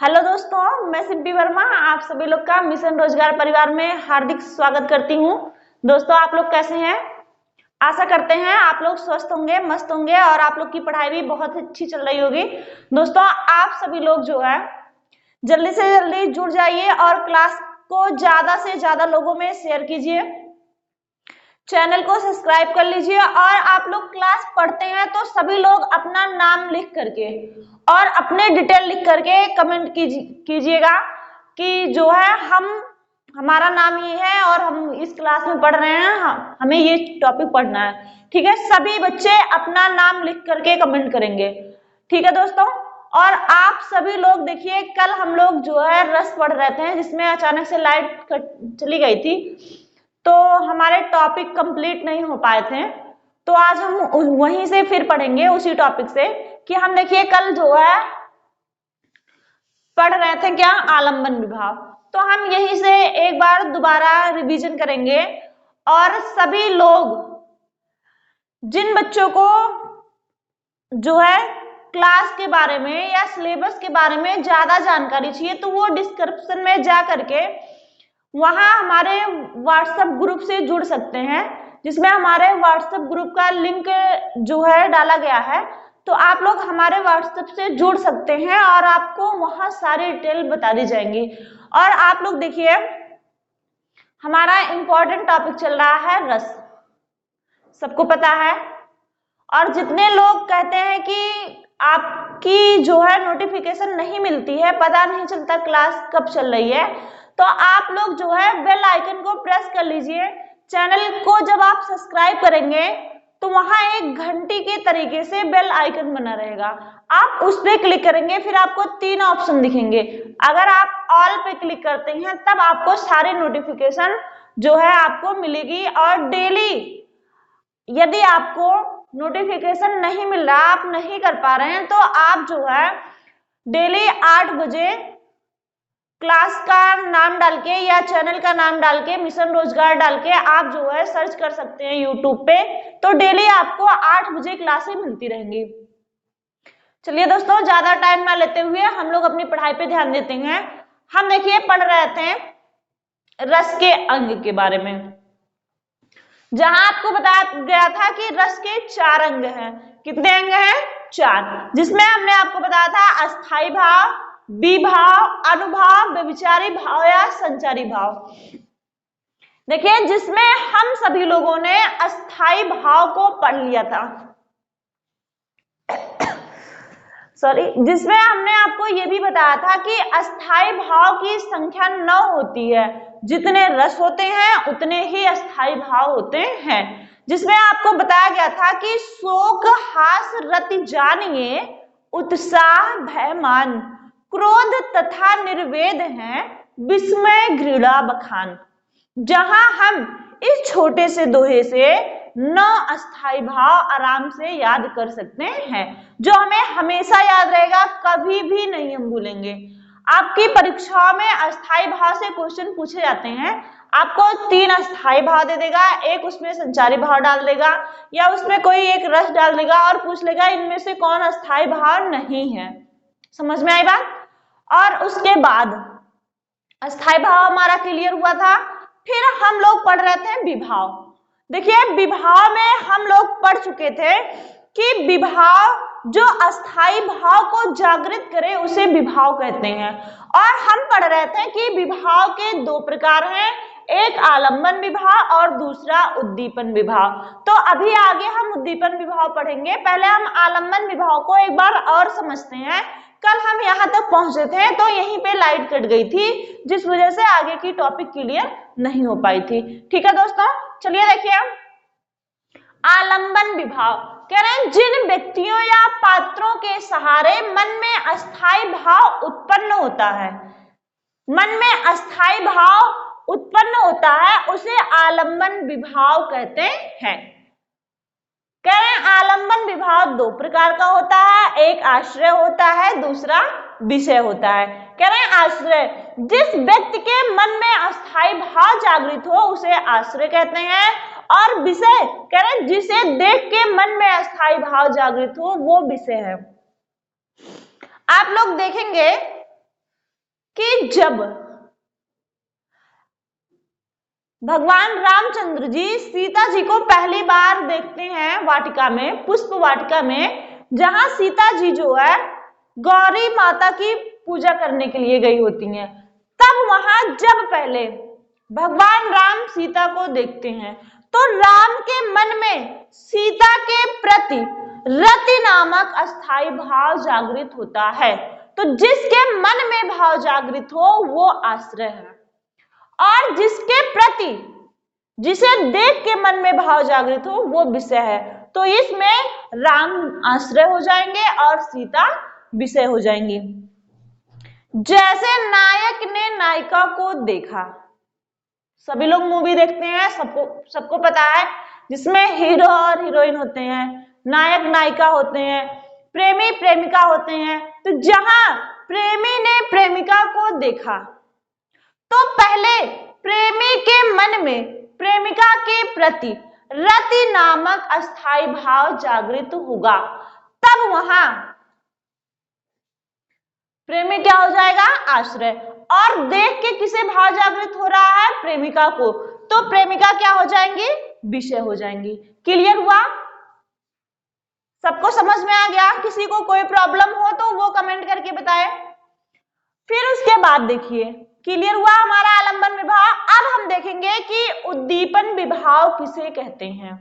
Hello दोस्तों, मैं सिंपी वर्मा आप सभी लोग का मिशन रोजगार परिवार में हार्दिक स्वागत करती हूँ। दोस्तों, आप लोग कैसे हैं? आशा करते हैं आप लोग स्वस्थ होंगे, मस्त होंगे और आप लोग की पढ़ाई भी बहुत अच्छी चल रही होगी। दोस्तों, आप सभी लोग जो है जल्दी से जल्दी जुड़ जाइए और क्लास को ज्यादा से ज्यादा लोगों में शेयर कीजिए। चैनल को सब्सक्राइब कर लीजिए और आप लोग क्लास पढ़ते हैं तो सभी लोग अपना नाम लिख करके और अपने डिटेल लिख करके कमेंट कीजिएगा कि जो है हमारा नाम ये है और हम इस क्लास में पढ़ रहे हैं, हमें ये टॉपिक पढ़ना है। ठीक है, सभी बच्चे अपना नाम लिख करके कमेंट करेंगे। ठीक है दोस्तों, और आप सभी लोग देखिए, कल हम लोग जो है रस पढ़ रहे थे जिसमें अचानक से लाइट चली गई थी तो हमारे टॉपिक कंप्लीट नहीं हो पाए थे। तो आज हम वहीं से फिर पढ़ेंगे उसी टॉपिक से कि हम देखिए कल जो है पढ़ रहे थे क्या, आलंबन विभाव। तो हम यहीं से एक बार दोबारा रिवीजन करेंगे और सभी लोग जिन बच्चों को जो है क्लास के बारे में या सिलेबस के बारे में ज्यादा जानकारी चाहिए तो वो डिस्क्रिप्शन में जा करके वहां हमारे व्हाट्सएप ग्रुप से जुड़ सकते हैं, जिसमें हमारे व्हाट्सएप ग्रुप का लिंक जो है डाला गया है। तो आप लोग हमारे व्हाट्सएप से जुड़ सकते हैं और आपको वहां सारी डिटेल बता दी जाएंगी। और आप लोग देखिए, हमारा इंपॉर्टेंट टॉपिक चल रहा है रस, सबको पता है। और जितने लोग कहते हैं कि आपकी जो है नोटिफिकेशन नहीं मिलती है, पता नहीं चलता क्लास कब चल रही है, तो आप लोग जो है बेल आइकन को प्रेस कर लीजिए। चैनल को जब आप सब्सक्राइब करेंगे तो वहां एक घंटी के तरीके से बेल आइकन बना रहेगा, आप उस पर क्लिक करेंगे, फिर आपको 3 ऑप्शन दिखेंगे। अगर आप ऑल पे क्लिक करते हैं तब आपको सारे नोटिफिकेशन जो है आपको मिलेगी। और डेली यदि आपको नोटिफिकेशन नहीं मिल रहा, आप नहीं कर पा रहे हैं, तो आप जो है डेली 8 बजे क्लास का नाम डाल के या चैनल का नाम डाल के मिशन रोजगार डाल के आप जो है सर्च कर सकते हैं यूट्यूब पे, तो डेली आपको 8 बजे क्लासें मिलती रहेंगी। चलिए दोस्तों, ज्यादा टाइम ना लेते हुए हम लोग अपनी पढ़ाई पे ध्यान देते हैं। हम देखिए पढ़ रहे थे रस के अंग के बारे में, जहां आपको बताया गया था कि रस के 4 अंग हैं। कितने अंग हैं? 4, जिसमें हमने आपको बताया था अस्थाई भाव, विभाव, अनुभाव, व्यभिचारी भाव या संचारी भाव। देखिए, जिसमें हम सभी लोगों ने अस्थाई भाव को पढ़ लिया था सॉरी, जिसमें हमने आपको यह भी बताया था कि अस्थाई भाव की संख्या 9 होती है, जितने रस होते हैं उतने ही अस्थाई भाव होते हैं। जिसमें आपको बताया गया था कि शोक, हास, रति जानिए, उत्साह, भयमान, क्रोध तथा निर्वेद हैं, विस्मय, घृणा, बखान। जहां हम इस छोटे से दोहे से 9 अस्थाई भाव आराम से याद कर सकते हैं, जो हमें हमेशा याद रहेगा, कभी भी नहीं हम भूलेंगे। आपकी परीक्षाओं में अस्थाई भाव से क्वेश्चन पूछे जाते हैं, आपको 3 अस्थाई भाव दे देगा, एक उसमें संचारी भाव डाल देगा या उसमें कोई एक रस डाल देगा और पूछ लेगा इनमें से कौन अस्थाई भाव नहीं है। समझ में आई बात? और उसके बाद अस्थाई भाव हमारा क्लियर हुआ था। फिर हम लोग पढ़ रहे थे विभाव। देखिए, विभाव में हम लोग पढ़ चुके थे कि विभाव जो अस्थाई भाव को जागृत करे उसे विभाव कहते हैं। और हम पढ़ रहे थे कि विभाव के 2 प्रकार हैं, एक आलंबन विभाव और दूसरा उद्दीपन विभाव। तो अभी आगे हम उद्दीपन विभाव पढ़ेंगे, पहले हम आलंबन विभाव को एक बार और समझते हैं। कल हम यहाँ तक पहुंचे थे तो यहीं पे लाइट कट गई थी, जिस वजह से आगे की टॉपिक क्लियर नहीं हो पाई थी। ठीक है दोस्तों, चलिए देखिए आलंबन विभाव कह रहे हैं जिन व्यक्तियों या पात्रों के सहारे मन में अस्थाई भाव उत्पन्न होता है, मन में अस्थाई भाव उत्पन्न होता है, उसे आलंबन विभाव कहते हैं। कह रहे हैं आलंबन विभाव 2 प्रकार का होता है, एक आश्रय होता है, दूसरा विषय होता है। कह रहे हैं आश्रय, जिस व्यक्ति के मन में अस्थाई भाव जागृत हो उसे आश्रय कहते हैं। और विषय कह रहे हैं जिसे देख के मन में अस्थाई भाव जागृत हो वो विषय है। आप लोग देखेंगे कि जब भगवान रामचंद्र जी सीता जी को पहली बार देखते हैं वाटिका में, पुष्प वाटिका में, जहां सीता जी जो है गौरी माता की पूजा करने के लिए गई होती हैं, तब वहां जब पहले भगवान राम सीता को देखते हैं तो राम के मन में सीता के प्रति रति नामक अस्थाई भाव जागृत होता है। तो जिसके मन में भाव जागृत हो वो आश्रय है, और जिसके प्रति, जिसे देख के मन में भाव जागृत हो वो विषय है। तो इसमें राम आश्रय हो जाएंगे और सीता विषय हो जाएंगी। जैसे नायक ने नायिका को देखा, सभी लोग मूवी देखते हैं, सबको पता है, जिसमें हीरो और हीरोइन होते हैं, नायक नायिका होते हैं, प्रेमी प्रेमिका होते हैं। तो जहां प्रेमी ने प्रेमिका को देखा तो पहले प्रेमी के मन में प्रेमिका के प्रति रति नामक अस्थाई भाव जागृत होगा, तब वहां प्रेमी क्या हो जाएगा, आश्रय। और देख के किसे भाव जागृत हो रहा है, प्रेमिका को, तो प्रेमिका क्या हो जाएंगी, विषय हो जाएंगी। क्लियर हुआ, सबको समझ में आ गया? किसी को कोई प्रॉब्लम हो तो वो कमेंट करके बताए। फिर उसके बाद देखिए, क्लियर हुआ हमारा आलंबन विभाव। अब हम देखेंगे कि उद्दीपन विभाव किसे कहते हैं।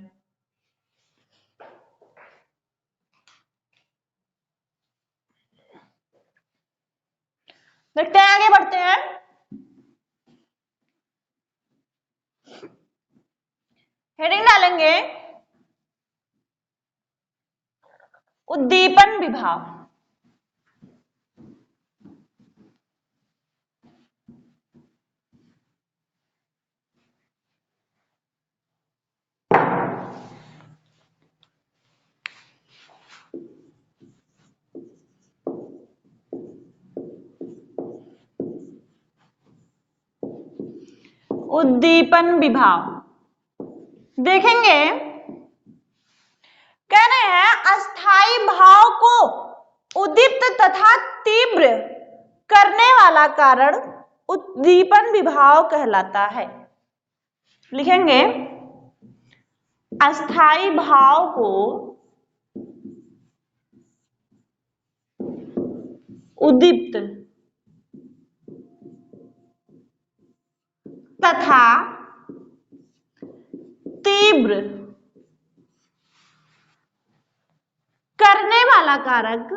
देखते हैं, आगे बढ़ते हैं। हेडिंग डालेंगे उद्दीपन विभाव। उद्दीपन विभाव देखेंगे, कह रहे हैं अस्थाई भाव को उद्दीप्त तथा तीव्र करने वाला कारण उद्दीपन विभाव कहलाता है। लिखेंगे अस्थाई भाव को उद्दीप्त तथा तीव्र करने वाला कारक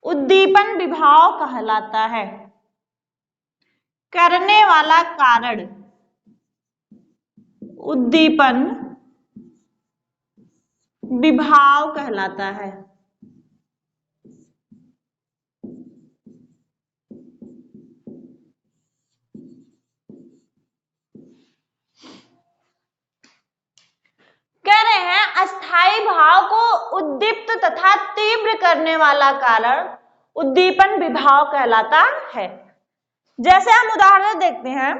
उद्दीपन विभाव कहलाता है। करने वाला कारण उद्दीपन विभाव कहलाता है। कह रहे हैं अस्थाई भाव को उद्दीप्त तथा तीव्र करने वाला कारण उद्दीपन विभाव कहलाता है। जैसे हम उदाहरण देखते हैं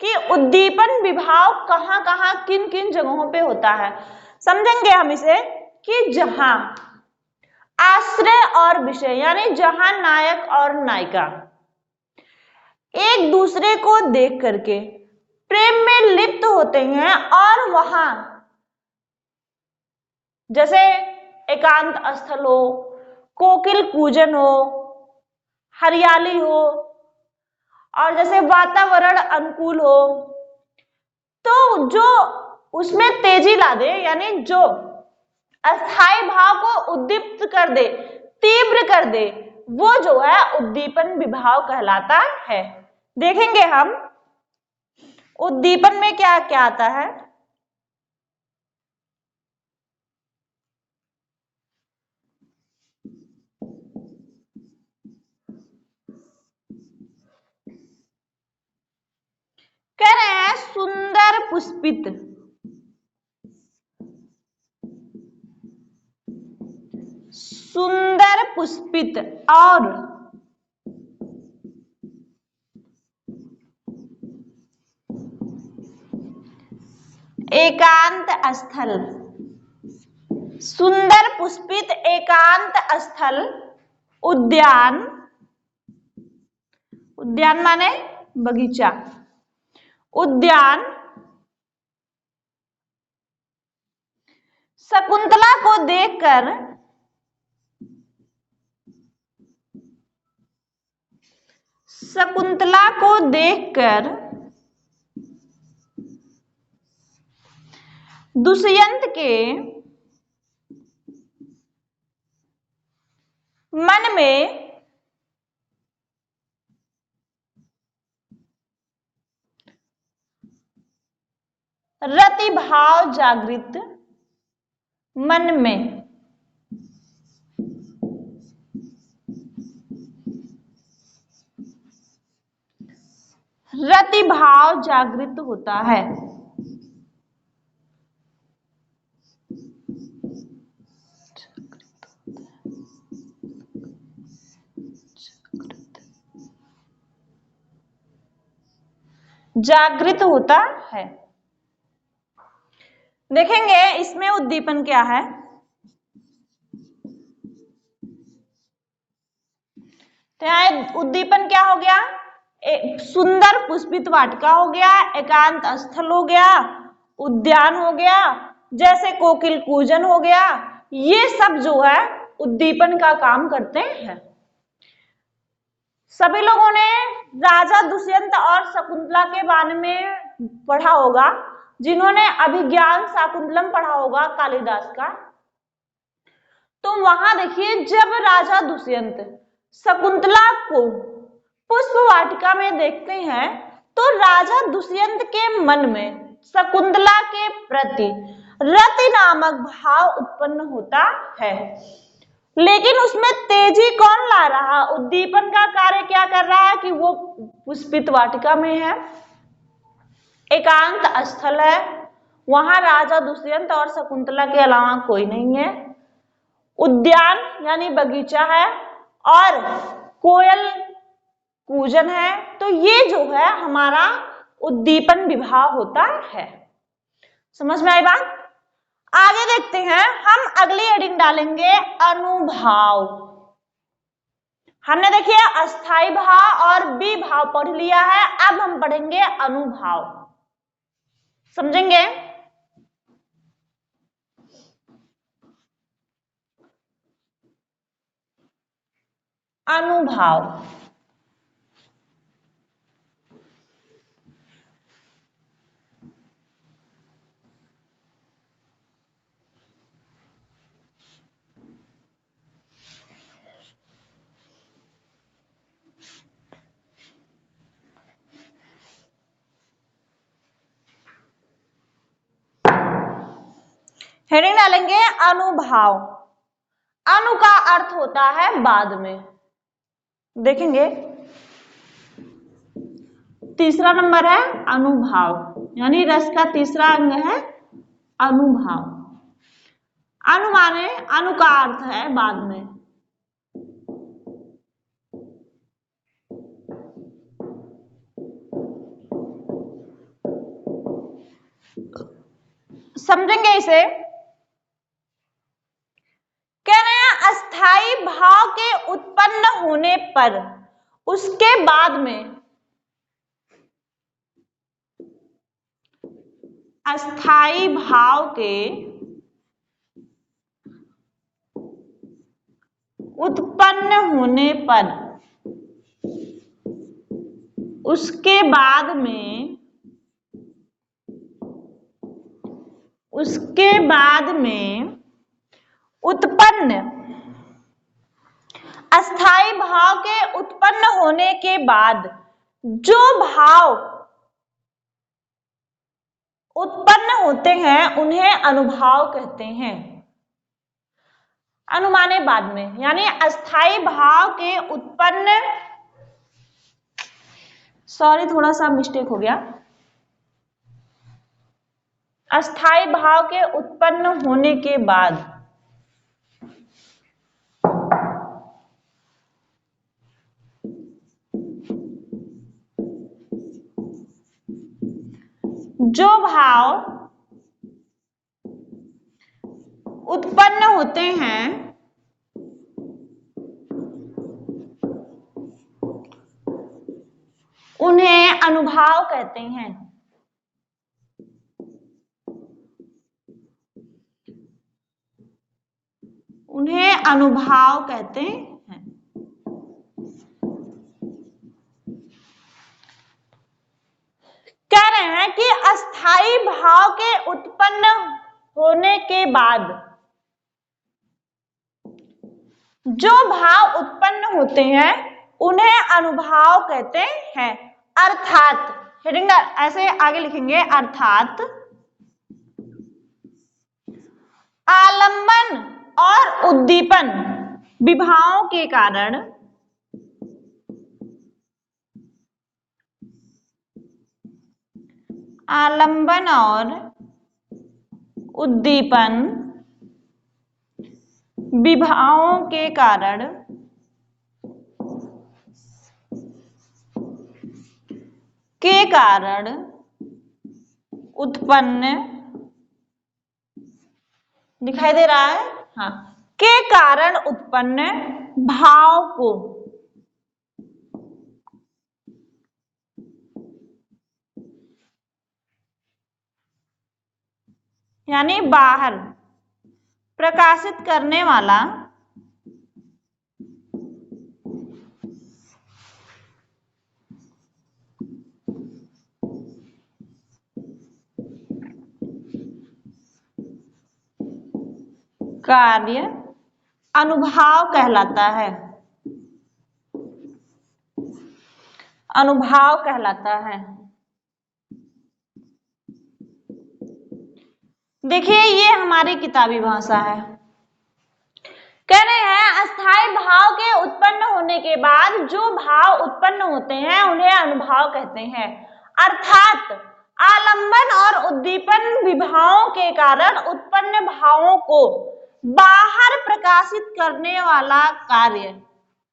कि उद्दीपन विभाव कहां कहां किन किन जगहों पे होता है। समझेंगे हम इसे कि जहां आश्रय और विषय, यानी जहां नायक और नायिका एक दूसरे को देख करके प्रेम में लिप्त होते हैं, और वहां जैसे एकांत स्थल हो, कोकिल कूजन हो, हरियाली हो, और जैसे वातावरण अनुकूल हो, तो जो उसमें तेजी ला दे, यानी जो अस्थाई भाव को उद्दीप्त कर दे, तीव्र कर दे, वो जो है उद्दीपन विभाव कहलाता है। देखेंगे हम उद्दीपन में क्या क्या आता है। कह रहे हैं सुंदर पुष्पित, सुंदर पुष्पित और एकांत स्थल, सुंदर पुष्पित एकांत स्थल, उद्यान, उद्यान माने बगीचा, उद्यान, शकुंतला को देखकर शकुंतला को देखकर दुष्यंत के मन में रतिभाव जागृत, मन में रतिभाव जागृत होता है। जागृत होता है। देखेंगे इसमें उद्दीपन क्या है। तो यहाँ उद्दीपन क्या हो गया, सुंदर पुष्पित वाटिका हो गया, एकांत स्थल हो गया, उद्यान हो गया, जैसे कोकिल कूजन हो गया। ये सब जो है उद्दीपन का काम करते हैं। सभी लोगों ने राजा दुष्यंत और शकुंतला के बारे में पढ़ा होगा, जिन्होंने अभिज्ञान शाकुंतलम पढ़ा होगा कालिदास का। तो वहां देखिए, जब राजा दुष्यंत शकुंतला को पुष्प वाटिका में देखते हैं तो राजा दुष्यंत के मन में शकुंतला के प्रति रति नामक भाव उत्पन्न होता है। लेकिन उसमें तेजी कौन ला रहा, उद्दीपन का कार्य क्या कर रहा है कि वो पुष्पित वाटिका में है, एकांत स्थल है, वहां राजा दुष्यंत और शकुंतला के अलावा कोई नहीं है, उद्यान यानी बगीचा है, और कोयल कूजन है। तो ये जो है हमारा उद्दीपन विभाव होता है। समझ में आई बात। आगे देखते हैं, हम अगली हेडिंग डालेंगे अनुभाव। हमने देखिए अस्थाई भाव और विभाव पढ़ लिया है, अब हम पढ़ेंगे अनुभाव। समझेंगे। अनुभाव, हेडिंग डालेंगे अनुभाव। अनु का अर्थ होता है बाद में। देखेंगे तीसरा नंबर है अनुभाव, यानी रस का तीसरा अंग है अनुभाव। अनु माने अनु का अर्थ है बाद में। समझेंगे इसे। कह रहे हैं अस्थाई भाव के उत्पन्न होने पर उसके बाद में अस्थाई भाव के उत्पन्न होने पर उसके बाद में उत्पन्न अस्थाई भाव के उत्पन्न होने के बाद जो भाव उत्पन्न होते हैं उन्हें अनुभाव कहते हैं। अनुमाने बाद में, यानी अस्थाई भाव के उत्पन्न, सॉरी थोड़ा सा मिस्टेक हो गया, अस्थाई भाव के उत्पन्न होने के बाद जो भाव उत्पन्न होते हैं उन्हें अनुभाव कहते हैं। उन्हें अनुभाव कहते हैं। कह रहे हैं कि अस्थाई भाव के उत्पन्न होने के बाद जो भाव उत्पन्न होते हैं उन्हें अनुभाव कहते हैं। अर्थात हेडिंग ऐसे आगे लिखेंगे, अर्थात आलंबन और उद्दीपन विभावों के कारण आलंबन और उद्दीपन विभावों के कारण उत्पन्न, दिखाई दे रहा है, हाँ, के कारण उत्पन्न भाव को यानी बाहर प्रकाशित करने वाला कार्य अनुभाव कहलाता है। अनुभाव कहलाता है। देखिए ये हमारी किताबी भाषा है। कह रहे हैं अस्थाई भाव के उत्पन्न होने के बाद जो भाव उत्पन्न होते हैं उन्हें अनुभाव कहते हैं। अर्थात आलंबन और उद्दीपन विभावों के कारण उत्पन्न भावों को बाहर प्रकाशित करने वाला कार्य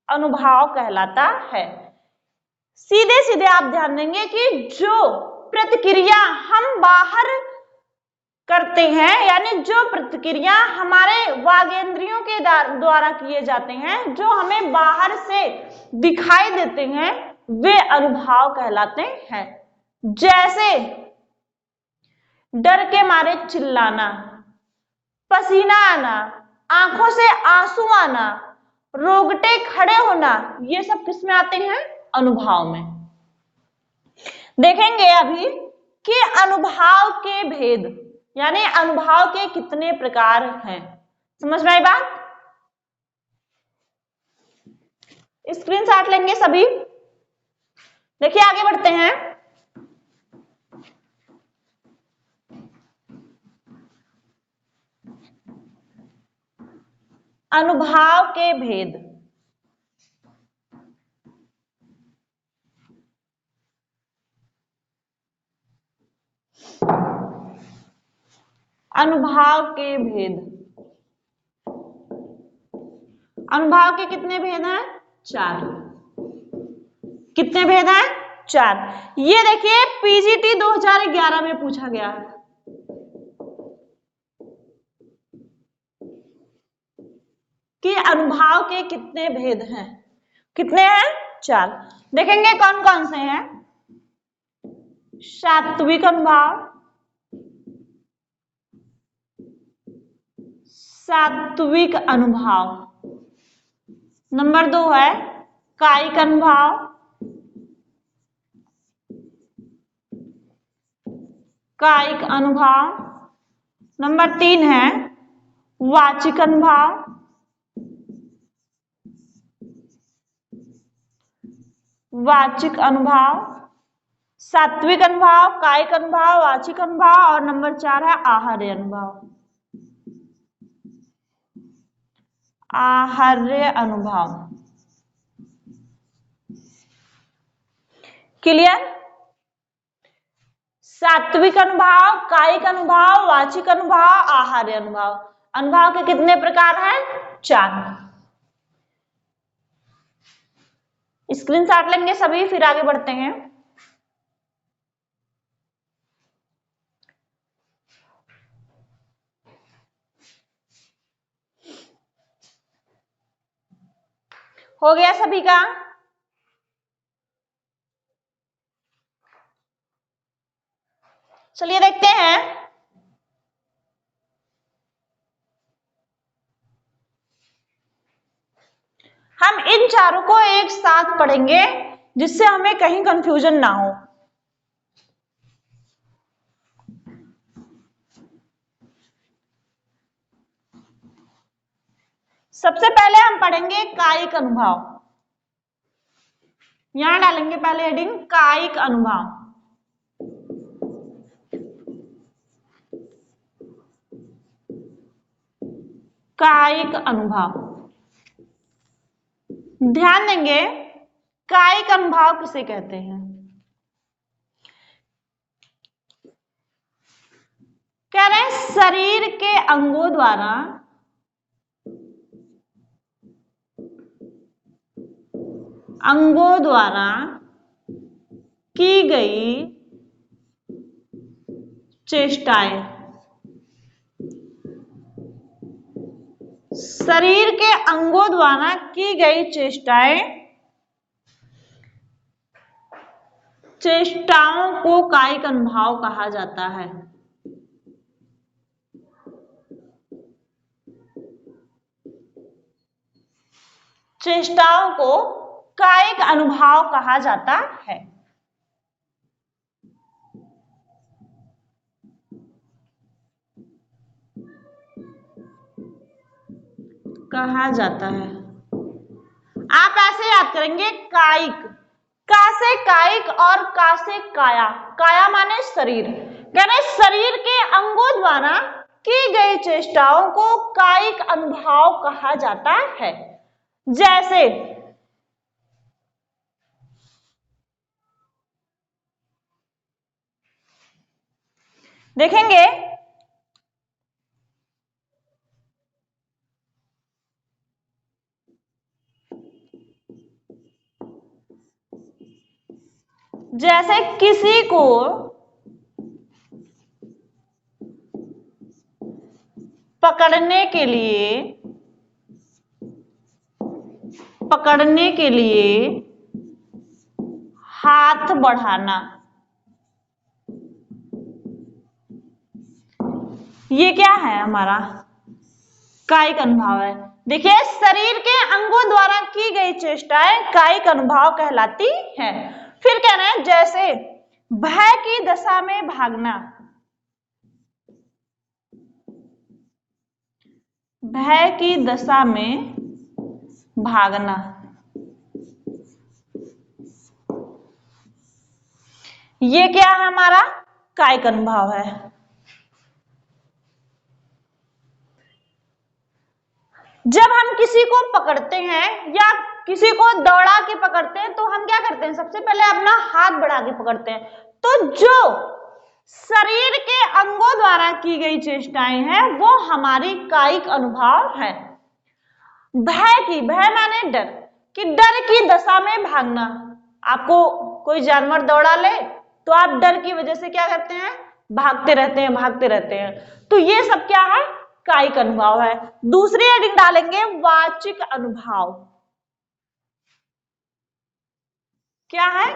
अनुभाव कहलाता है। सीधे सीधे आप ध्यान देंगे कि जो प्रतिक्रिया हम बाहर करते हैं यानी जो प्रतिक्रिया हमारे वागेंद्रियों के द्वारा किए जाते हैं, जो हमें बाहर से दिखाई देते हैं, वे अनुभाव कहलाते हैं। जैसे डर के मारे चिल्लाना, पसीना आना, आंखों से आंसू आना, रोगटे खड़े होना, ये सब किसमें आते हैं? अनुभव में। देखेंगे अभी कि अनुभाव के भेद यानी अनुभाव के कितने प्रकार हैं। समझ में आई बात? स्क्रीनशॉट लेंगे सभी। देखिए आगे बढ़ते हैं। अनुभाव के भेद। अनुभाव के भेद। अनुभाव के कितने भेद हैं? 4। कितने भेद हैं? 4। ये देखिए पीजीटी 2011 में पूछा गया है। कि अनुभाव के कितने भेद हैं? कितने हैं? 4। देखेंगे कौन कौन से हैं। सात्विक अनुभाव, सात्विक अनुभाव। नंबर 2 है कायिक अनुभाव, कायिक अनुभाव। नंबर 3 है वाचिक अनुभाव, वाचिक अनुभाव। सात्विक अनुभाव, कायिक अनुभाव, वाचिक अनुभाव और नंबर 4 है आहार्य अनुभाव। आहार्य अनुभाव। क्लियर? सात्विक अनुभाव, कायिक अनुभाव, वाचिक अनुभाव, आहार्य अनुभाव। अनुभाव के कितने प्रकार हैं? 4। स्क्रीनशॉट लेंगे सभी, फिर आगे बढ़ते हैं। हो गया सभी का? चलिए देखते हैं। हम इन चारों को एक साथ पढ़ेंगे जिससे हमें कहीं कंफ्यूजन ना हो। सबसे पहले हम पढ़ेंगे कायिक अनुभव। यहां डालेंगे पहले हेडिंग कायिक अनुभव। कायिक अनुभव, ध्यान देंगे कायिक अनुभव किसे कहते हैं? कह रहे हैं शरीर के अंगों द्वारा की गई चेष्टाएं। शरीर के अंगों द्वारा की गई चेष्टाओं को कायिक अनुभव कहा जाता है। चेष्टाओं को कायिक अनुभव कहा जाता है। कहा जाता है। आप ऐसे याद करेंगे कायिक, का से कायिक और का से काया। काया माने शरीर, यानी शरीर के अंगों द्वारा की गई चेष्टाओं को कायिक अनुभव कहा जाता है। जैसे देखेंगे जैसे किसी को पकड़ने के लिए हाथ बढ़ाना, ये क्या है? हमारा कायिक अनुभव है। देखिए शरीर के अंगों द्वारा की गई चेष्टाएं कायिक अनुभव कहलाती हैं। फिर कह रहे हैं जैसे भय की दशा में भागना, भय की दशा में भागना, ये क्या है? हमारा कायिक अनुभव है। जब हम किसी को पकड़ते हैं या किसी को दौड़ा के पकड़ते हैं तो हम क्या करते हैं? सबसे पहले अपना हाथ बढ़ा के पकड़ते हैं। तो जो शरीर के अंगों द्वारा की गई चेष्टाएं हैं वो हमारी कायिक अनुभव है। भय माने डर, कि डर की दशा में भागना। आपको कोई जानवर दौड़ा ले तो आप डर की वजह से क्या करते हैं? भागते रहते हैं। तो ये सब क्या है? कायिक अनुभव है। दूसरी हेडिंग डालेंगे वाचिक अनुभव। क्या है?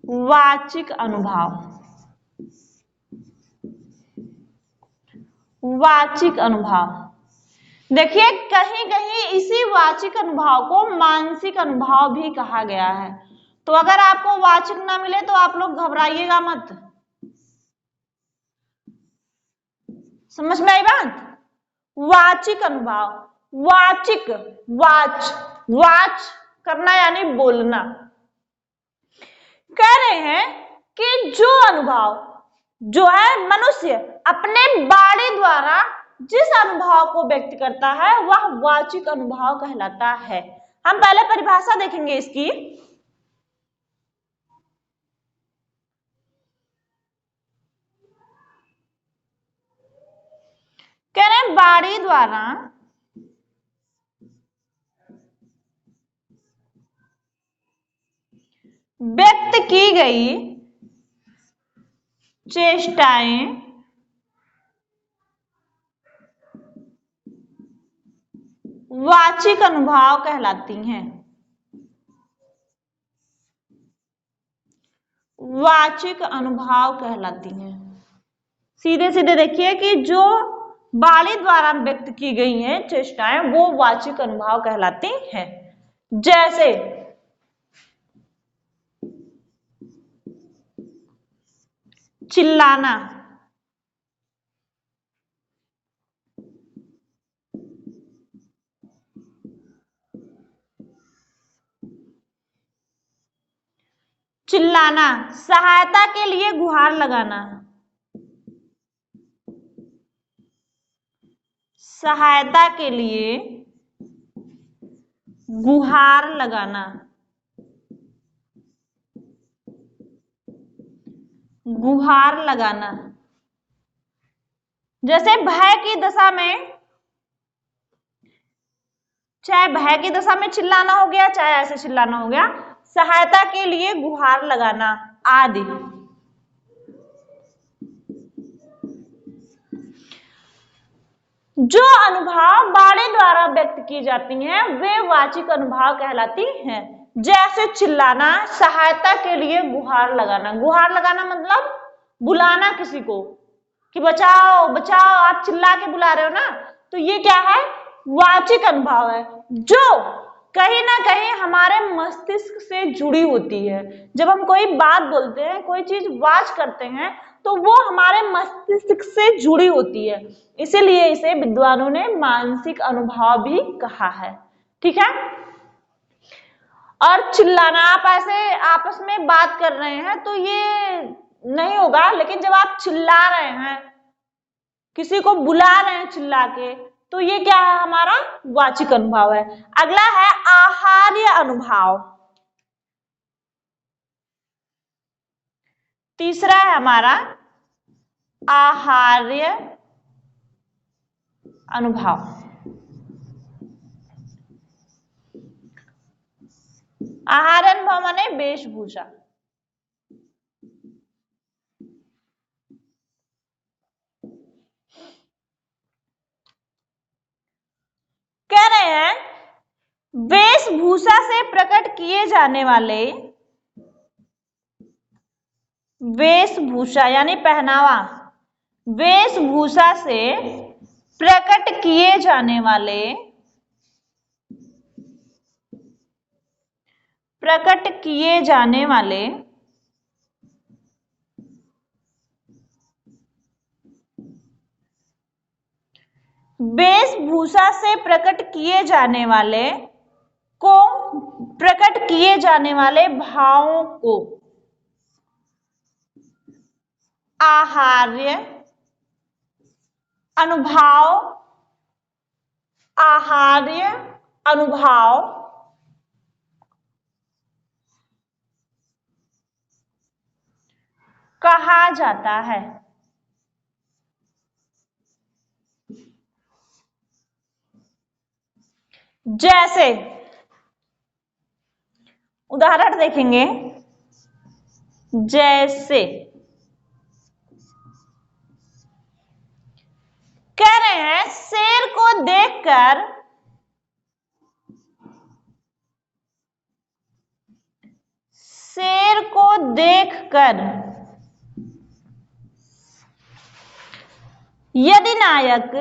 वाचिक अनुभव। वाचिक अनुभव, देखिए कहीं कहीं इसी वाचिक अनुभव को मानसिक अनुभव भी कहा गया है। तो अगर आपको वाचिक ना मिले तो आप लोग घबराइएगा मत। समझ में आई बात? वाचिक अनुभव, वाचिक, वाच करना यानी बोलना। कह रहे हैं कि जो अनुभव जो है मनुष्य अपने बाणी द्वारा जिस अनुभव को व्यक्त करता है वह वाचिक अनुभव कहलाता है। हम पहले परिभाषा देखेंगे इसकी। कह रहे हैं बाणी द्वारा व्यक्त की गई चेष्टाएं वाचिक अनुभव कहलाती हैं। वाचिक अनुभाव कहलाती हैं। सीधे सीधे देखिए कि जो वाणी द्वारा व्यक्त की गई हैं चेष्टाएं वो वाचिक अनुभाव कहलाती हैं। जैसे चिल्लाना, चिल्लाना, सहायता के लिए गुहार लगाना, सहायता के लिए गुहार लगाना, गुहार लगाना। जैसे भय की दशा में, चाहे भय की दशा में चिल्लाना हो गया, चाहे ऐसे चिल्लाना हो गया, सहायता के लिए गुहार लगाना आदि। जो अनुभव वाणी द्वारा व्यक्त की जाती हैं वे वाचिक अनुभाव कहलाती हैं। जैसे चिल्लाना, सहायता के लिए गुहार लगाना। गुहार लगाना मतलब बुलाना किसी को कि बचाओ बचाओ, आप चिल्ला के बुला रहे हो ना, तो ये क्या है, वाचिक अनुभाव है, जो कहीं ना कहीं हमारे मस्तिष्क से जुड़ी होती है। जब हम कोई बात बोलते हैं, कोई चीज वाच करते हैं, तो वो हमारे मस्तिष्क से जुड़ी होती है, इसीलिए इसे विद्वानों ने मानसिक अनुभाव भी कहा है। ठीक है। और चिल्लाना, आप ऐसे आपस में बात कर रहे हैं तो ये नहीं होगा, लेकिन जब आप चिल्ला रहे हैं, किसी को बुला रहे हैं चिल्ला के, तो ये क्या है, हमारा वाचिक अनुभाव है। अगला है आहार्य अनुभाव। तीसरा है हमारा आहार्य अनुभाव। आहार्य अनुभाव माने वेशभूषा। कह रहे हैं वेशभूषा से प्रकट किए जाने वाले, वेशभूषा यानी पहनावा, वेशभूषा से प्रकट किए जाने वाले, प्रकट किए जाने वाले वेशभूषा से प्रकट किए जाने वाले को, प्रकट किए जाने वाले भावों को आहार्य अनुभाव, आहार्य अनुभाव कहा जाता है। जैसे उदाहरण देखेंगे, जैसे कह रहे हैं शेर को देखकर, शेर को देखकर यदि नायक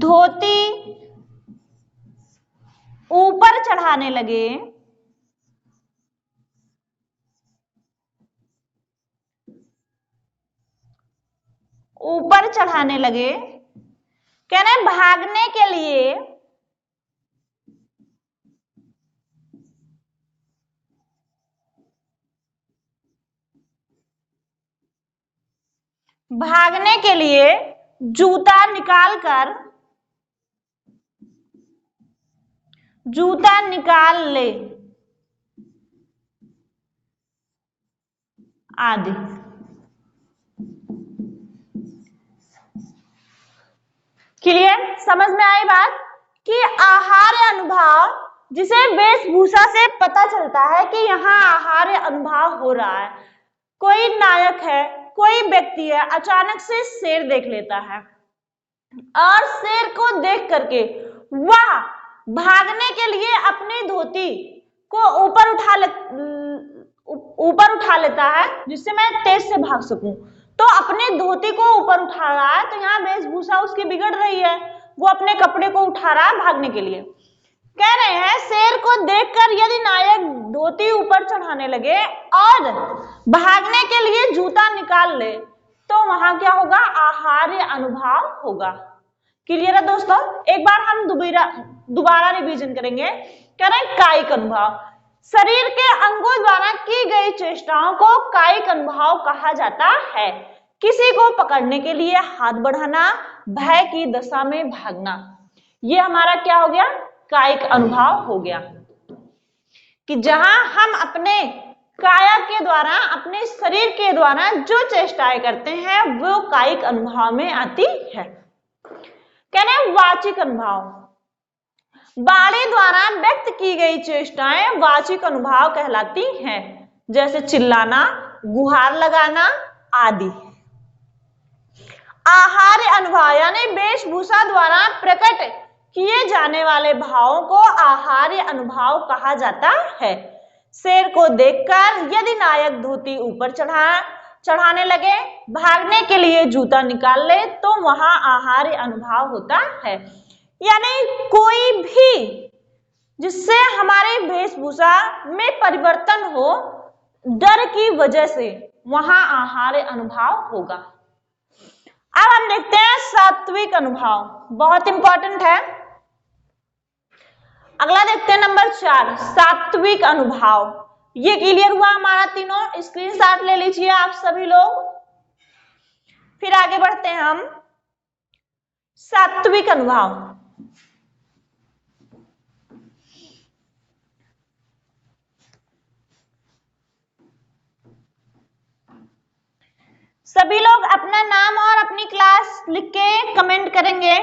धोती ऊपर चढ़ाने लगे, ऊपर चढ़ाने लगे, कह रहे हैं भागने के लिए, भागने के लिए जूता निकालकर, जूता निकाल ले आदि। क्लियर, समझ में आई बात कि आहार्य अनुभाव, जिसे वेशभूषा से पता चलता है कि यहाँ आहार्य अनुभाव हो रहा है। कोई नायक है, कोई व्यक्ति है, अचानक से शेर देख लेता है और शेर को देख करके वाह भागने के लिए अपनी धोती को ऊपर उठा लेता है जिससे मैं तेज से भाग सकूं। तो अपनी धोती को ऊपर उठा रहा है, तो यहाँ वेशभूषा उसकी बिगड़ रही है, वो अपने कपड़े को उठा रहा है भागने के लिए। कह रहे हैं शेर को देखकर यदि नायक धोती ऊपर चढ़ाने लगे और भागने के लिए जूता निकाल ले तो वहां क्या होगा, आहार्य अनुभाव होगा। क्लियर है दोस्तों? एक बार हम दोबारा रिवीजन करेंगे। कह रहे हैं कायिक अनुभाव, शरीर के अंगों द्वारा की गई चेष्टाओं को कायिक अनुभाव कहा जाता है। किसी को पकड़ने के लिए हाथ बढ़ाना, भय की दशा में भागना, ये हमारा क्या हो गया, कायिक अनुभाव हो गया। कि जहां हम अपने काया के द्वारा, अपने शरीर के द्वारा जो चेष्टाएं करते हैं वो कायिक अनुभाव में आती है। कहते हैं वाचिक अनुभाव, वाणी द्वारा व्यक्त की गई चेष्टाएं वाचिक अनुभाव कहलाती हैं, जैसे चिल्लाना, गुहार लगाना आदि। आहार्य अनुभाव यानी वेशभूषा द्वारा प्रकट किए जाने वाले भावों को आहार्य अनुभाव कहा जाता है। शेर को देखकर यदि नायक धोती ऊपर चढ़ाने लगे, भागने के लिए जूता निकाल ले तो वहां आहार्य अनुभाव होता है। यानी कोई भी जिससे हमारी वेशभूषा में परिवर्तन हो डर की वजह से, वहां आहार्य अनुभाव होगा। अब हम देखते हैं सात्विक अनुभाव, बहुत इंपॉर्टेंट है। अगला देखते हैं नंबर 4, सात्विक अनुभाव। ये क्लियर हुआ हमारा तीनों, स्क्रीनशॉट ले लीजिए आप सभी लोग। फिर आगे बढ़ते हैं हम। सात्विक अनुभाव, सभी लोग अपना नाम और अपनी क्लास लिख के कमेंट करेंगे।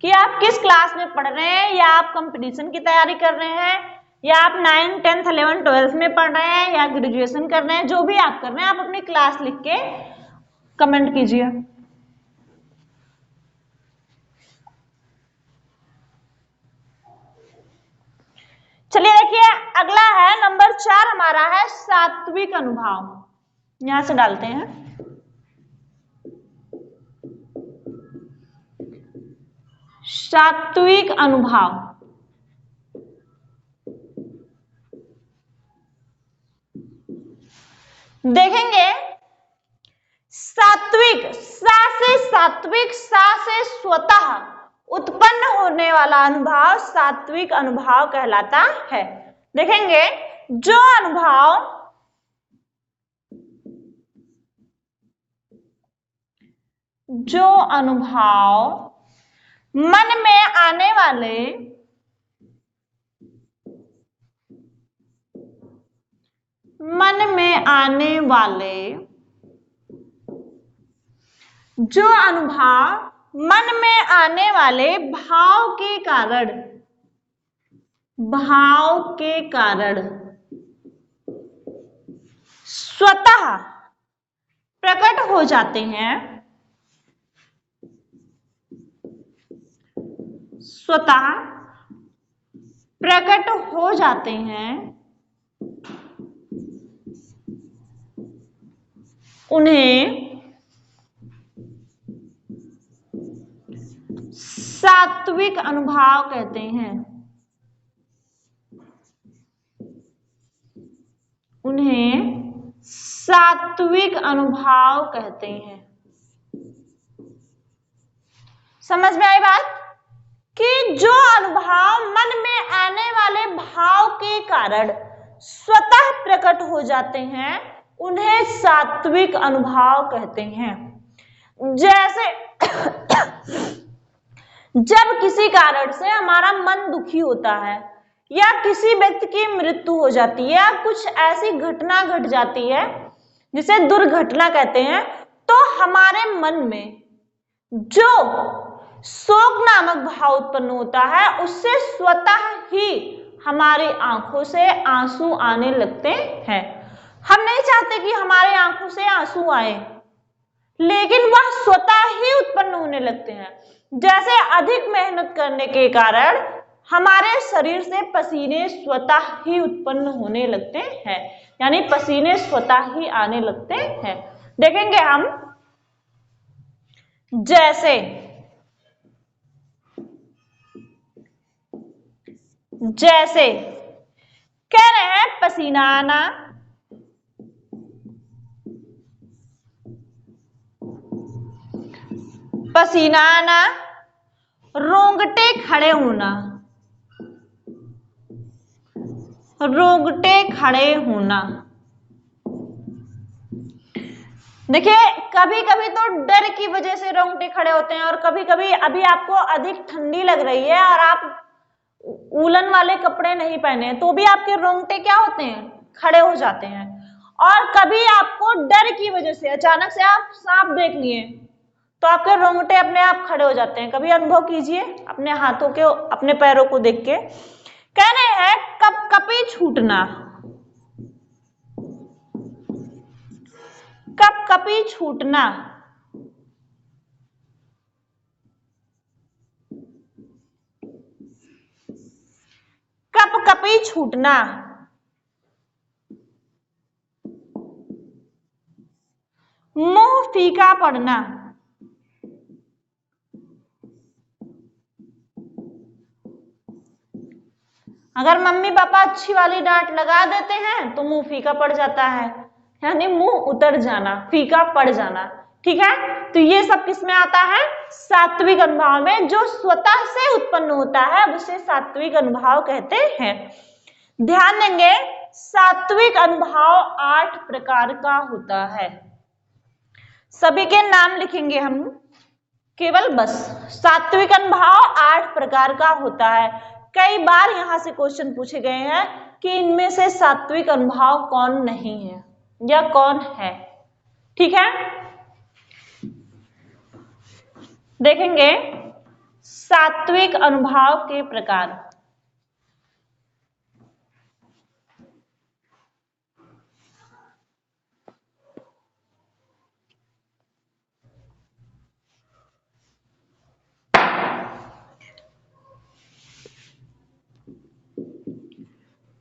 कि आप किस क्लास में पढ़ रहे हैं, या आप कंपटीशन की तैयारी कर रहे हैं, या आप 9, 10, 11, 12 में पढ़ रहे हैं, या ग्रेजुएशन कर रहे हैं, जो भी आप कर रहे हैं आप अपनी क्लास लिख के कमेंट कीजिए। चलिए देखिए, अगला है नंबर 4 हमारा है सात्विक अनुभाव। यहां से डालते हैं सात्विक अनुभाव। देखेंगे सात्विक, सा से सात्विक, सा से स्वतः उत्पन्न होने वाला अनुभाव सात्विक अनुभाव कहलाता है। देखेंगे जो अनुभव मन में आने वाले जो अनुभव मन में आने वाले भाव के कारण स्वतः प्रकट हो जाते हैं, उन्हें सात्विक अनुभाव कहते हैं। समझ में आई बात? कि जो अनुभव मन में आने वाले भाव के कारण स्वतः प्रकट हो जाते हैं उन्हें सात्विक अनुभाव कहते हैं। जैसे जब किसी कारण से हमारा मन दुखी होता है, या किसी व्यक्ति की मृत्यु हो जाती है, या कुछ ऐसी घटना घट जाती है जिसे दुर्घटना कहते हैं, तो हमारे मन में जो शोक नामक भाव उत्पन्न होता है उससे स्वतः ही हमारी आंखों से आंसू आने लगते हैं। हम नहीं चाहते कि हमारे आंखों से आंसू आए, लेकिन वह स्वतः ही उत्पन्न होने लगते हैं। जैसे अधिक मेहनत करने के कारण हमारे शरीर से पसीने स्वतः ही उत्पन्न होने लगते हैं, यानी पसीने स्वतः ही आने लगते हैं। देखेंगे हम, जैसे जैसे कह रहे हैं पसीना आना, पसीना आना, रोंगटे खड़े होना, रोंगटे खड़े होना। देखिए कभी कभी तो डर की वजह से रोंगटे खड़े होते हैं, और कभी कभी अभी आपको अधिक ठंडी लग रही है और आप वूलन वाले कपड़े नहीं पहने तो भी आपके रोंगटे क्या होते हैं, खड़े हो जाते हैं। और कभी आपको डर की वजह से अचानक से आप सांप देख लिए तो आपके रोंगटे अपने आप खड़े हो जाते हैं। कभी अनुभव कीजिए अपने हाथों के, अपने पैरों को देख के। कह रहे हैं कपकपी छूटना, कपकपी छूटना, कपकपी छूटना, मुंह फीका पड़ना, अगर मम्मी पापा अच्छी वाली डांट लगा देते हैं तो मुंह फीका पड़ जाता है, यानी मुंह उतर जाना, फीका पड़ जाना। ठीक है, तो ये सब किस में आता है, सात्विक अनुभाव में। जो स्वतः से उत्पन्न होता है उसे सात्विक अनुभाव कहते हैं। ध्यान देंगे, सात्विक अनुभाव 8 प्रकार का होता है। सभी के नाम लिखेंगे हम केवल, बस सात्विक अनुभाव 8 प्रकार का होता है। कई बार यहां से क्वेश्चन पूछे गए हैं कि इनमें से सात्विक अनुभाव कौन नहीं है या कौन है। ठीक है, देखेंगे सात्विक अनुभाव के प्रकार।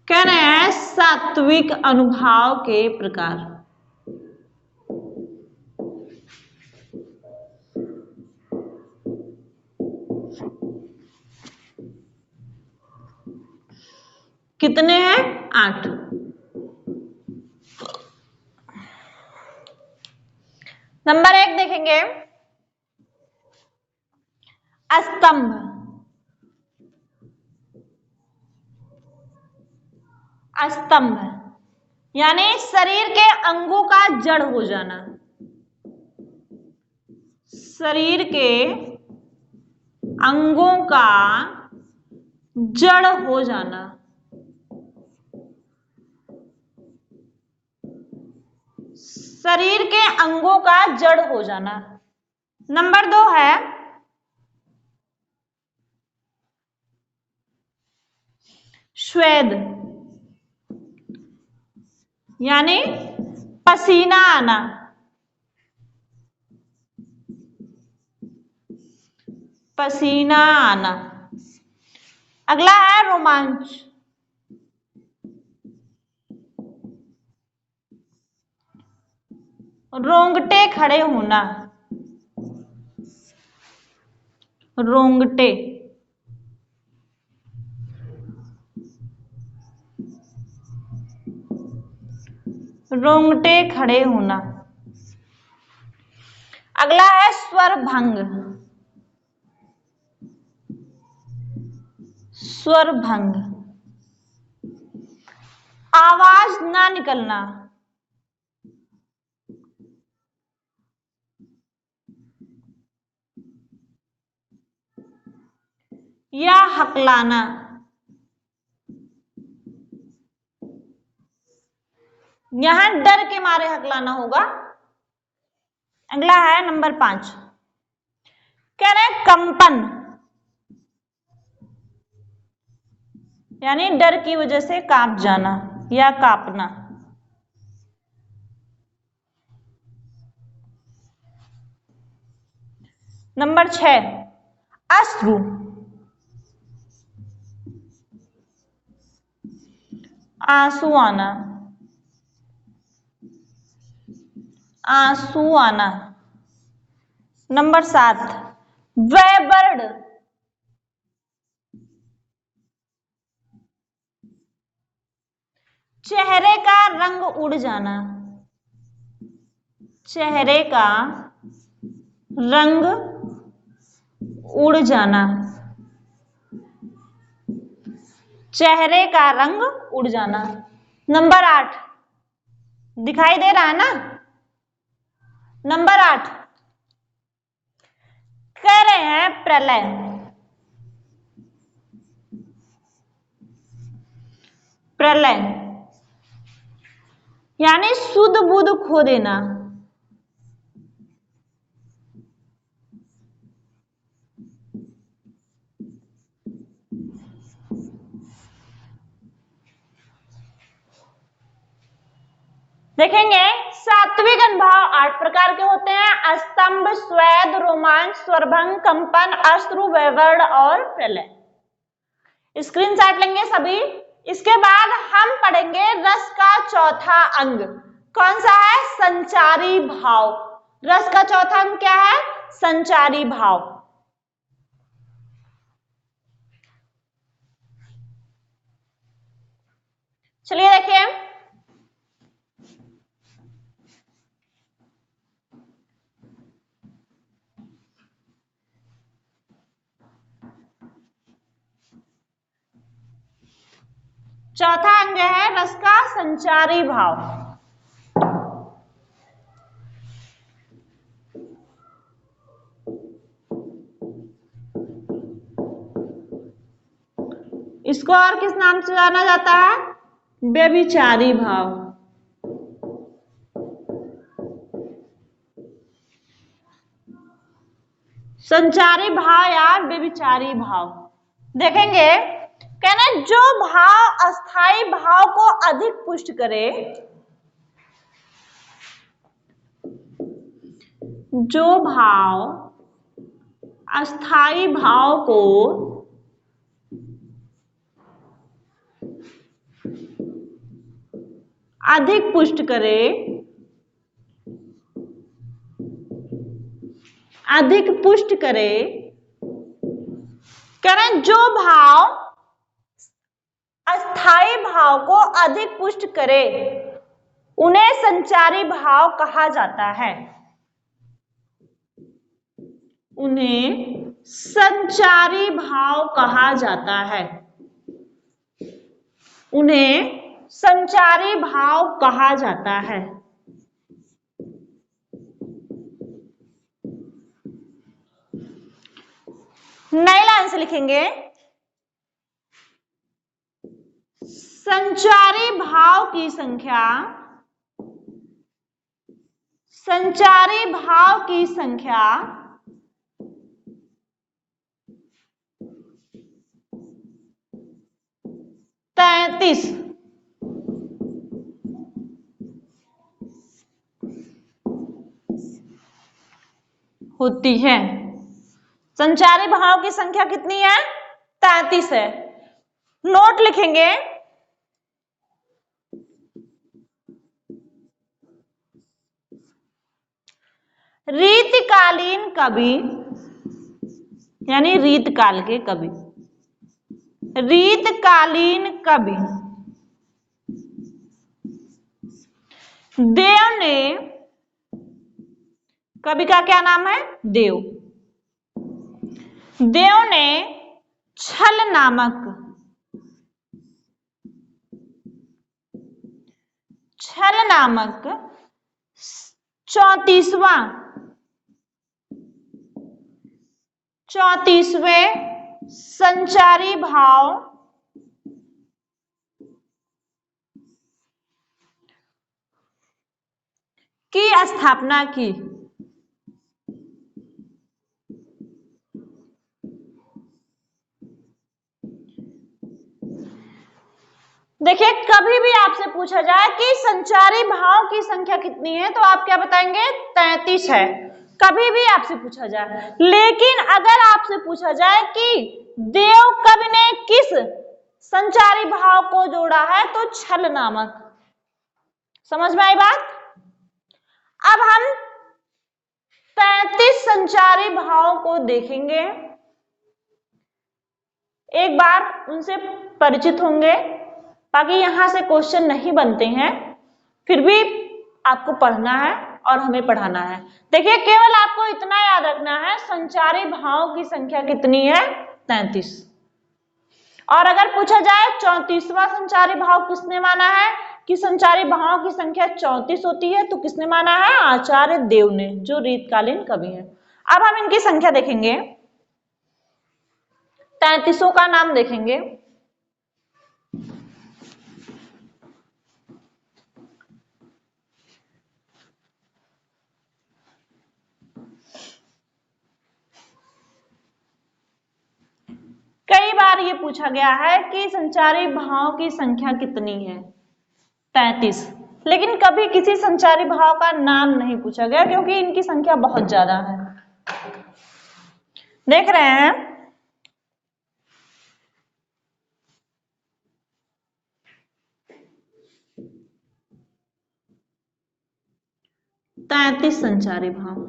कह रहे हैं सात्विक अनुभाव के प्रकार। कितने हैं, 8। नंबर 1 देखेंगे, स्तंभ, स्तंभ यानी शरीर के अंगों का जड़ हो जाना, शरीर के अंगों का जड़ हो जाना। शरीर के अंगों का जड़ हो जाना। नंबर 2 है स्वेद, यानी पसीना आना, पसीना आना। अगला है रोमांच, रोंगटे खड़े होना, रोंगटे। रोंगटे खड़े होना। अगला है स्वर भंग, स्वर भंग, आवाज ना निकलना, या हकलाना। यहां डर के मारे हकलाना होगा। अगला है नंबर 5, कह रहे हैं कंपन, यानी डर की वजह से कांप जाना या कांपना। नंबर 6 अश्रु, आंसू आना, आंसू आना। नंबर 7 वैबर्ड, चेहरे का रंग उड़ जाना, चेहरे का रंग उड़ जाना, चेहरे का रंग उड़ जाना। नंबर 8 दिखाई दे रहा है ना? नंबर 8 कह रहे हैं प्रलय, प्रलय यानी सुध बुध खो देना, देखेंगे सात्विक अनुभाव 8 प्रकार के होते हैं। स्तंभ, स्वेद, रोमांच, स्वरभंग, कंपन, अश्रु, वैबर्ड और प्रलय। स्क्रीनशॉट लेंगे सभी। इसके बाद हम पढ़ेंगे रस का चौथा अंग। कौन सा है? संचारी भाव। रस का चौथा अंग क्या है? संचारी भाव। चलिए देखिए, चौथा अंग है रस का संचारी भाव। इसको और किस नाम से जाना जाता है? व्यभिचारी भाव। संचारी भाव या व्यभिचारी भाव। देखेंगे कहना जो भाव अस्थाई भाव को अधिक पुष्ट करे, जो भाव अस्थाई भाव को अधिक पुष्ट करे, अधिक पुष्ट करे, करें जो भाव अस्थाई भाव को अधिक पुष्ट करे उन्हें संचारी भाव कहा जाता है। उन्हें संचारी भाव कहा जाता है। उन्हें संचारी भाव कहा जाता है। नए लाइन से लिखेंगे, संचारी भाव की संख्या, संचारी भाव की संख्या 33 होती है। संचारी भाव की संख्या कितनी है? 33 है। नोट लिखेंगे, रीतकालीन कवि यानी रीतकाल के कवि, रीतकालीन कवि देव ने, कवि का क्या नाम है? देव। देव ने छल नामक, छल नामक 34वें संचारी भाव की स्थापना की। देखिए कभी भी आपसे पूछा जाए कि संचारी भाव की संख्या कितनी है तो आप क्या बताएंगे? 33 है। कभी भी आपसे पूछा जाए। लेकिन अगर आपसे पूछा जाए कि देव कवि ने किस संचारी भाव को जोड़ा है, तो छल नामक। समझ में आई बात? अब हम 33 संचारी भाव को देखेंगे, एक बार उनसे परिचित होंगे, ताकि यहां से क्वेश्चन नहीं बनते हैं, फिर भी आपको पढ़ना है और हमें पढ़ाना है। देखिए, केवल आपको इतना याद रखना है, संचारी भाव की संख्या कितनी है? 33। और अगर पूछा जाए 34वां संचारी भाव किसने माना है कि संचारी भाव की संख्या 34 होती है, तो किसने माना है? आचार्य देव ने, जो रीतकालीन कवि हैं। अब हम इनकी संख्या देखेंगे, 33 का नाम देखेंगे। कई बार ये पूछा गया है कि संचारी भाव की संख्या कितनी है? 33। लेकिन कभी किसी संचारी भाव का नाम नहीं पूछा गया, क्योंकि इनकी संख्या बहुत ज्यादा है। देख रहे हैं, तैतीस संचारी भाव।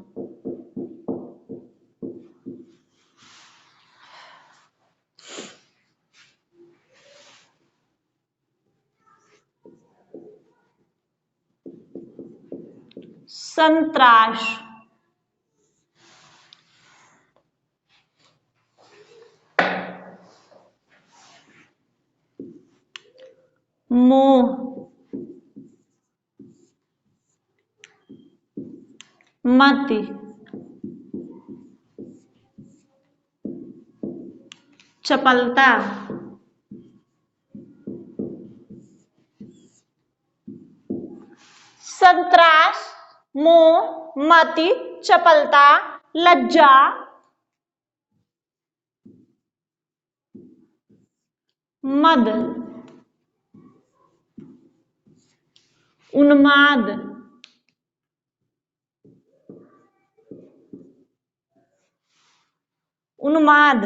संतराश, मोह, मति, चपलता, संतराश, मोह, मति, चपलता, लज्जा, मद, उन्माद, उन्माद।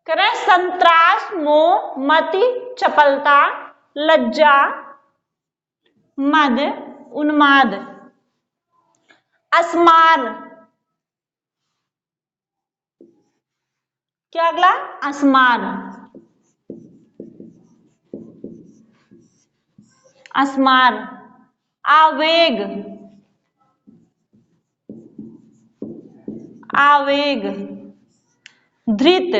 करें, संतराश, मोह, मति, चपलता, लज्जा, मद, उन्माद। अस्मार, क्या अगला? अस्मार, अस्मार। आवेग, आवेग। धृत,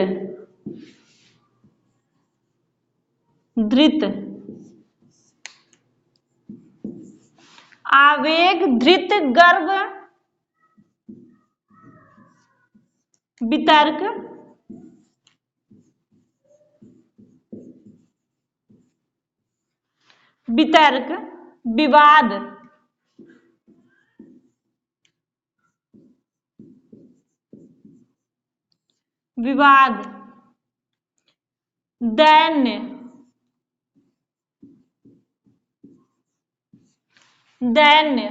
धृत। आवेग, धृत, गर्व, वितर्क, वितर्क, विवाद, विवाद। दैन्य, दैन्य।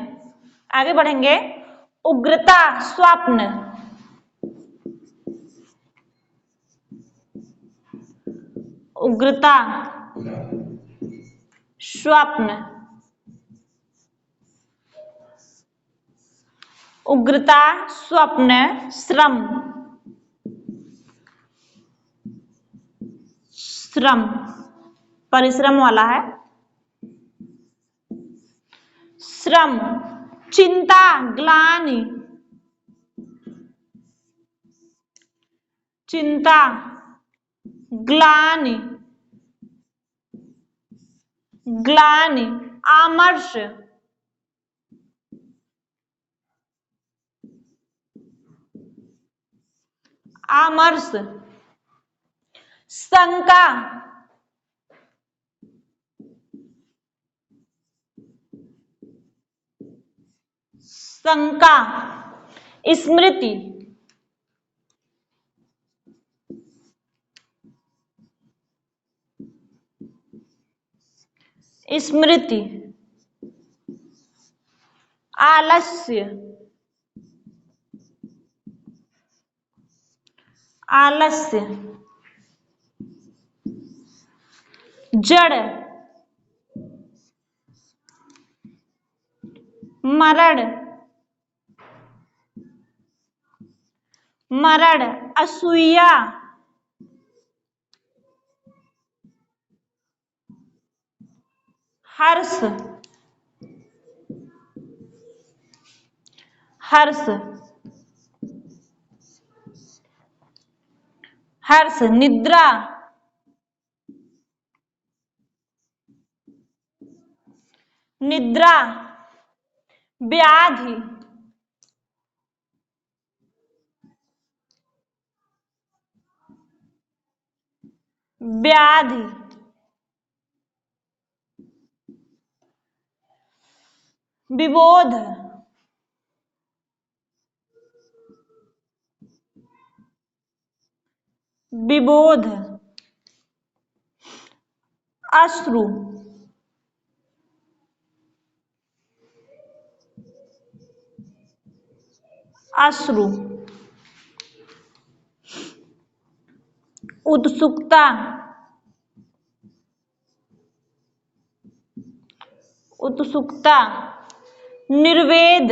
आगे बढ़ेंगे। उग्रता, स्वप्न, उग्रता, स्वप्न, उग्रता, स्वप्न, श्रम, श्रम, परिश्रम वाला है। श्रम, चिंता, ग्लानि, चिंता, ग्लानि, ग्लानि। आमर्ष, आमर्ष। शंका, शंका। स्मृति, स्मृति। आलस्य, आलस्य, जड़, मरण, मरण, असूया, हर्ष, हर्ष, हर्ष, निद्रा, निद्रा, व्याधि, व्याधि, विबोध, विबोध, अश्रु, अश्रु, उत्सुकता, उत्सुकता, निर्वेद,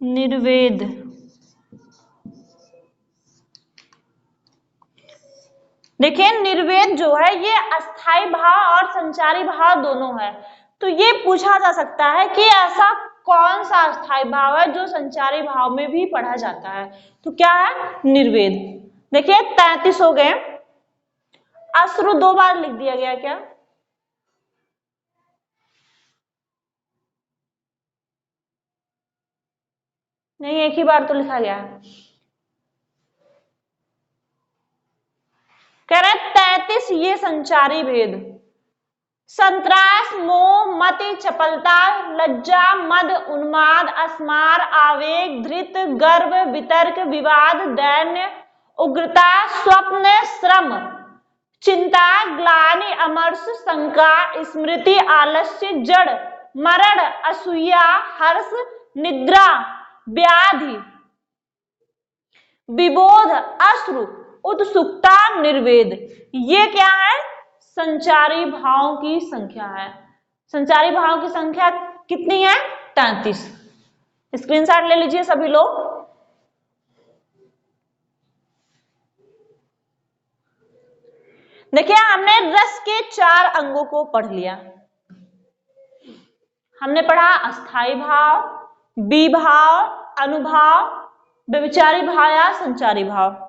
निर्वेद, देखिए निर्वेद जो है ये अस्थाई भाव और संचारी भाव दोनों है। तो ये पूछा जा सकता है कि ऐसा कौन सा अस्थाई भाव है जो संचारी भाव में भी पढ़ा जाता है, तो क्या है, निर्वेद। देखिए 33 हो गए। अश्रु 2 बार लिख दिया गया क्या? नहीं, एक ही बार तो लिखा गया है। कह रहे 33 ये संचारी भेद, संत्रास, मोह, मति, चपलता, लज्जा, मद, उन्माद, अस्मार, आवेग, धृत, गर्व, वितर्क, विवाद, दैन्य, उग्रता, स्वप्न, श्रम, चिंता, ग्लानि, अमर्ष, शंका, स्मृति, आलस्य, जड़, मरण, असूया, हर्ष, निद्रा, व्याधि, विबोध, अश्रु, उत्सुकता, निर्वेद, ये क्या है, संचारी भावों की संख्या है। संचारी भावों की संख्या कितनी है? 33। स्क्रीनशॉट ले लीजिए सभी लोग। देखिए हमने रस के 4 अंगों को पढ़ लिया। हमने पढ़ा अस्थाई भाव, विभाव, अनुभाव, व्यभिचारी भाव या संचारी भाव।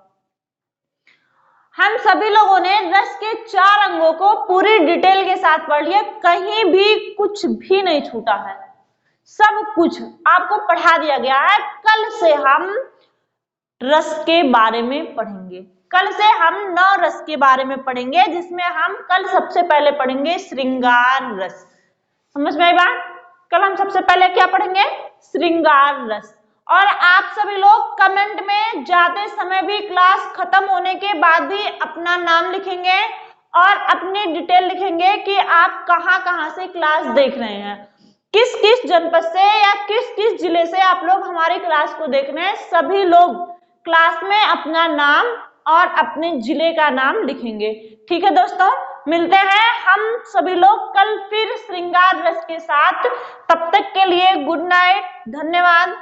हम सभी लोगों ने रस के 4 अंगों को पूरी डिटेल के साथ पढ़ लिया, कहीं भी कुछ भी नहीं छूटा है, सब कुछ आपको पढ़ा दिया गया है। कल से हम रस के बारे में पढ़ेंगे। कल से हम 9 रस के बारे में पढ़ेंगे, जिसमें हम कल सबसे पहले पढ़ेंगे श्रृंगार रस। समझ में आई बात? कल हम सबसे पहले क्या पढ़ेंगे? श्रृंगार रस। और आप सभी लोग कमेंट में जाते समय भी, क्लास खत्म होने के बाद भी अपना नाम लिखेंगे और अपनी डिटेल लिखेंगे कि आप कहां से क्लास देख रहे हैं, किस किस जनपद से या किस किस जिले से आप लोग हमारी क्लास को देख रहे हैं। सभी लोग क्लास में अपना नाम और अपने जिले का नाम लिखेंगे। ठीक है दोस्तों, मिलते हैं हम सभी लोग कल फिर श्रृंगार रस के साथ। तब तक के लिए गुड नाइट, धन्यवाद।